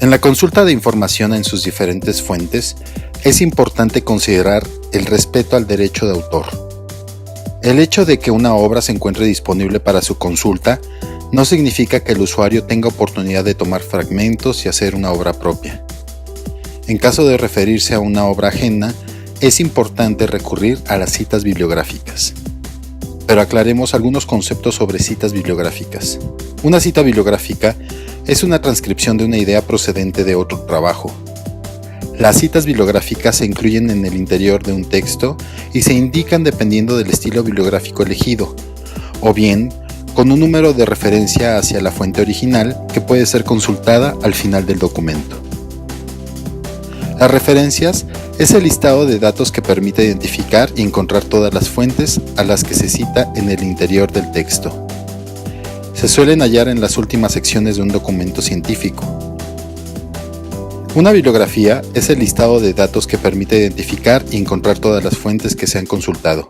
En la consulta de información en sus diferentes fuentes, es importante considerar el respeto al derecho de autor. El hecho de que una obra se encuentre disponible para su consulta no significa que el usuario tenga oportunidad de tomar fragmentos y hacer una obra propia. En caso de referirse a una obra ajena, es importante recurrir a las citas bibliográficas. Pero aclaremos algunos conceptos sobre citas bibliográficas. Una cita bibliográfica es una transcripción de una idea procedente de otro trabajo. Las citas bibliográficas se incluyen en el interior de un texto y se indican dependiendo del estilo bibliográfico elegido, o bien con un número de referencia hacia la fuente original que puede ser consultada al final del documento. Las referencias es el listado de datos que permite identificar y encontrar todas las fuentes a las que se cita en el interior del texto. Se suelen hallar en las últimas secciones de un documento científico. Una bibliografía es el listado de datos que permite identificar y encontrar todas las fuentes que se han consultado,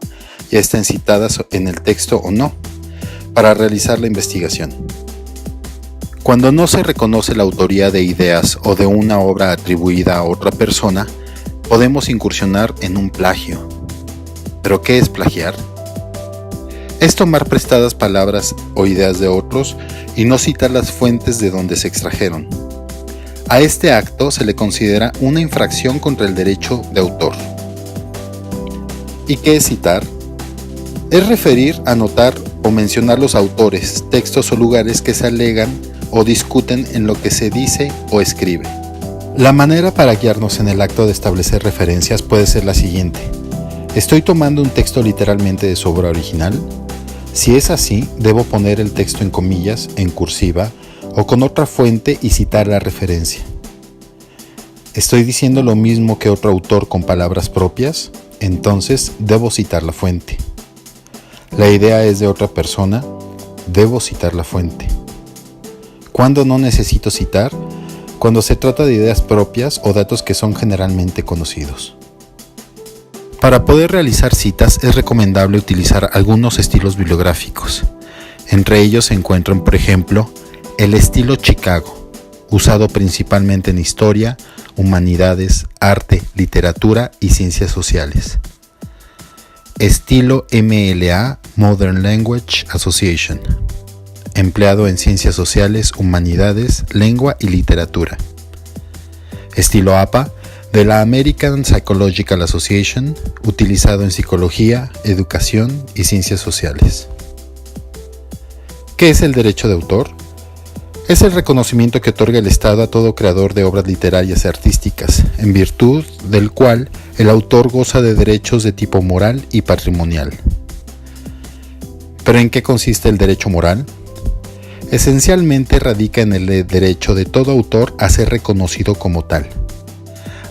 ya estén citadas en el texto o no, para realizar la investigación. Cuando no se reconoce la autoría de ideas o de una obra atribuida a otra persona, podemos incursionar en un plagio. ¿Pero qué es plagiar? Es tomar prestadas palabras o ideas de otros y no citar las fuentes de donde se extrajeron. A este acto se le considera una infracción contra el derecho de autor. ¿Y qué es citar? Es referir, anotar o mencionar los autores, textos o lugares que se alegan o discuten en lo que se dice o escribe. La manera para guiarnos en el acto de establecer referencias puede ser la siguiente. ¿Estoy tomando un texto literalmente de su obra original? Si es así, debo poner el texto en comillas, en cursiva o con otra fuente y citar la referencia. ¿Estoy diciendo lo mismo que otro autor con palabras propias? Entonces debo citar la fuente. La idea es de otra persona, debo citar la fuente. ¿Cuándo no necesito citar? Cuando se trata de ideas propias o datos que son generalmente conocidos. Para poder realizar citas es recomendable utilizar algunos estilos bibliográficos. Entre ellos se encuentran, por ejemplo, el estilo Chicago, usado principalmente en historia, humanidades, arte, literatura y ciencias sociales. Estilo MLA, Modern Language Association, empleado en ciencias sociales, humanidades, lengua y literatura. Estilo APA, de la American Psychological Association, utilizado en psicología, educación y ciencias sociales. ¿Qué es el derecho de autor? Es el reconocimiento que otorga el Estado a todo creador de obras literarias y artísticas, en virtud del cual el autor goza de derechos de tipo moral y patrimonial. ¿Pero en qué consiste el derecho moral? Esencialmente radica en el derecho de todo autor a ser reconocido como tal,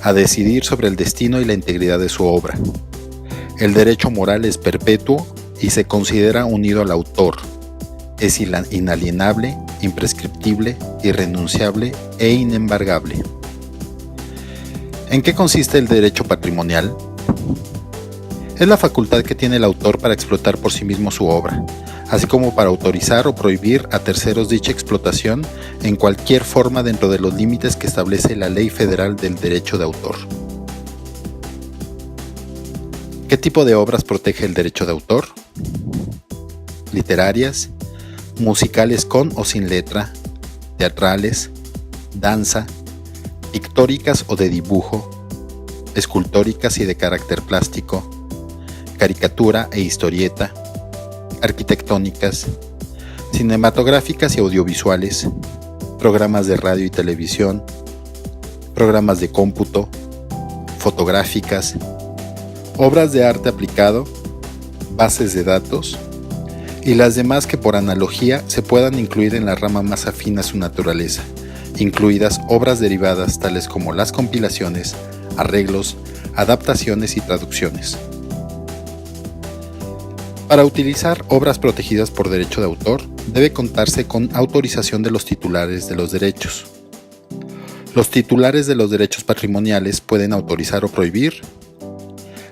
a decidir sobre el destino y la integridad de su obra. El derecho moral es perpetuo y se considera unido al autor. Es inalienable, imprescriptible, irrenunciable e inembargable. ¿En qué consiste el derecho patrimonial? Es la facultad que tiene el autor para explotar por sí mismo su obra, así como para autorizar o prohibir a terceros dicha explotación en cualquier forma dentro de los límites que establece la Ley Federal del Derecho de Autor. ¿Qué tipo de obras protege el derecho de autor? Literarias, musicales con o sin letra, teatrales, danza, pictóricas o de dibujo, escultóricas y de carácter plástico, caricatura e historieta, arquitectónicas, cinematográficas y audiovisuales, programas de radio y televisión, programas de cómputo, fotográficas, obras de arte aplicado, bases de datos y las demás que por analogía se puedan incluir en la rama más afín a su naturaleza, incluidas obras derivadas tales como las compilaciones, arreglos, adaptaciones y traducciones. Para utilizar obras protegidas por derecho de autor, debe contarse con autorización de los titulares de los derechos. Los titulares de los derechos patrimoniales pueden autorizar o prohibir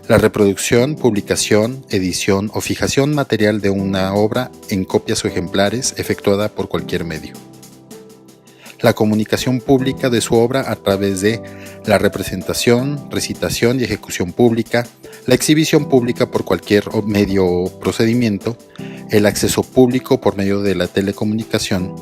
la reproducción, publicación, edición o fijación material de una obra en copias o ejemplares efectuada por cualquier medio. la comunicación pública de su obra a través de la representación, recitación y ejecución pública, la exhibición pública por cualquier medio o procedimiento, el acceso público por medio de la telecomunicación,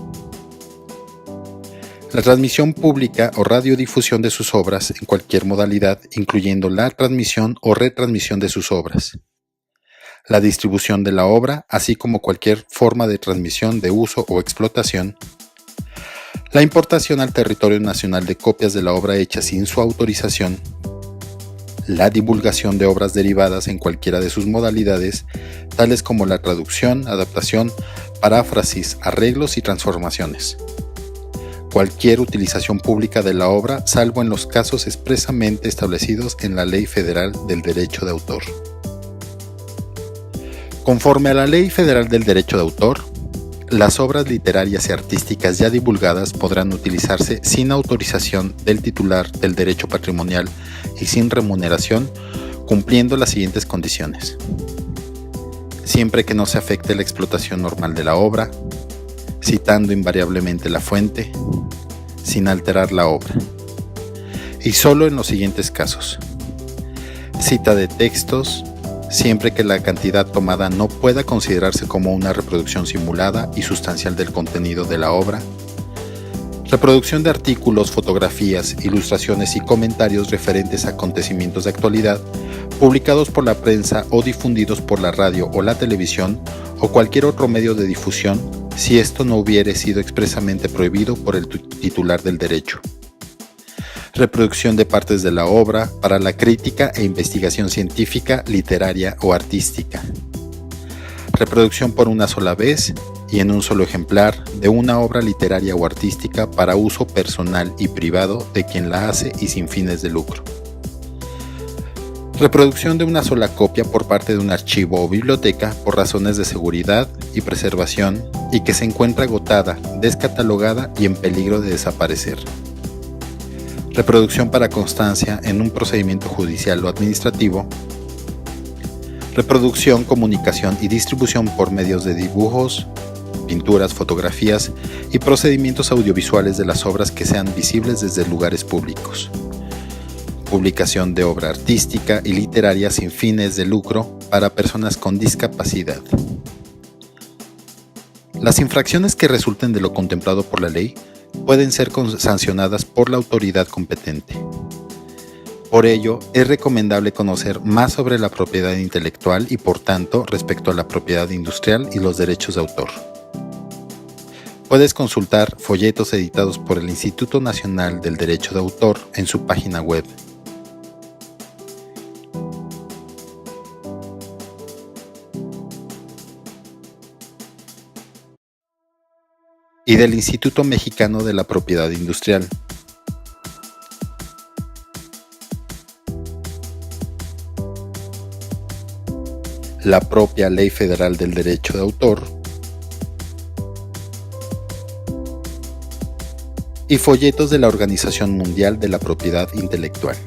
la transmisión pública o radiodifusión de sus obras en cualquier modalidad, incluyendo la transmisión o retransmisión de sus obras, la distribución de la obra, así como cualquier forma de transmisión, de uso o explotación, la importación al territorio nacional de copias de la obra hecha sin su autorización, la divulgación de obras derivadas en cualquiera de sus modalidades, tales como la traducción, adaptación, paráfrasis, arreglos y transformaciones. Cualquier utilización pública de la obra, salvo en los casos expresamente establecidos en la Ley Federal del Derecho de Autor. Conforme a la Ley Federal del Derecho de Autor, las obras literarias y artísticas ya divulgadas podrán utilizarse sin autorización del titular del derecho patrimonial y sin remuneración, cumpliendo las siguientes condiciones: siempre que no se afecte la explotación normal de la obra, citando invariablemente la fuente, sin alterar la obra, y solo en los siguientes casos: cita de textos, siempre que la cantidad tomada no pueda considerarse como una reproducción simulada y sustancial del contenido de la obra, reproducción de artículos, fotografías, ilustraciones y comentarios referentes a acontecimientos de actualidad, publicados por la prensa o difundidos por la radio o la televisión o cualquier otro medio de difusión, si esto no hubiere sido expresamente prohibido por el titular del derecho. Reproducción de partes de la obra para la crítica e investigación científica, literaria o artística. Reproducción por una sola vez y en un solo ejemplar de una obra literaria o artística para uso personal y privado de quien la hace y sin fines de lucro. Reproducción de una sola copia por parte de un archivo o biblioteca por razones de seguridad y preservación y que se encuentra agotada, descatalogada y en peligro de desaparecer. Reproducción para constancia en un procedimiento judicial o administrativo. Reproducción, comunicación y distribución por medios de dibujos, pinturas, fotografías y procedimientos audiovisuales de las obras que sean visibles desde lugares públicos. Publicación de obra artística y literaria sin fines de lucro para personas con discapacidad. Las infracciones que resulten de lo contemplado por la ley pueden ser sancionadas por la autoridad competente. Por ello, es recomendable conocer más sobre la propiedad intelectual y, por tanto, respecto a la propiedad industrial y los derechos de autor. Puedes consultar folletos editados por el Instituto Nacional del Derecho de Autor en su página web. Y del Instituto Mexicano de la Propiedad Industrial. La propia Ley Federal del Derecho de Autor y folletos de la Organización Mundial de la Propiedad Intelectual.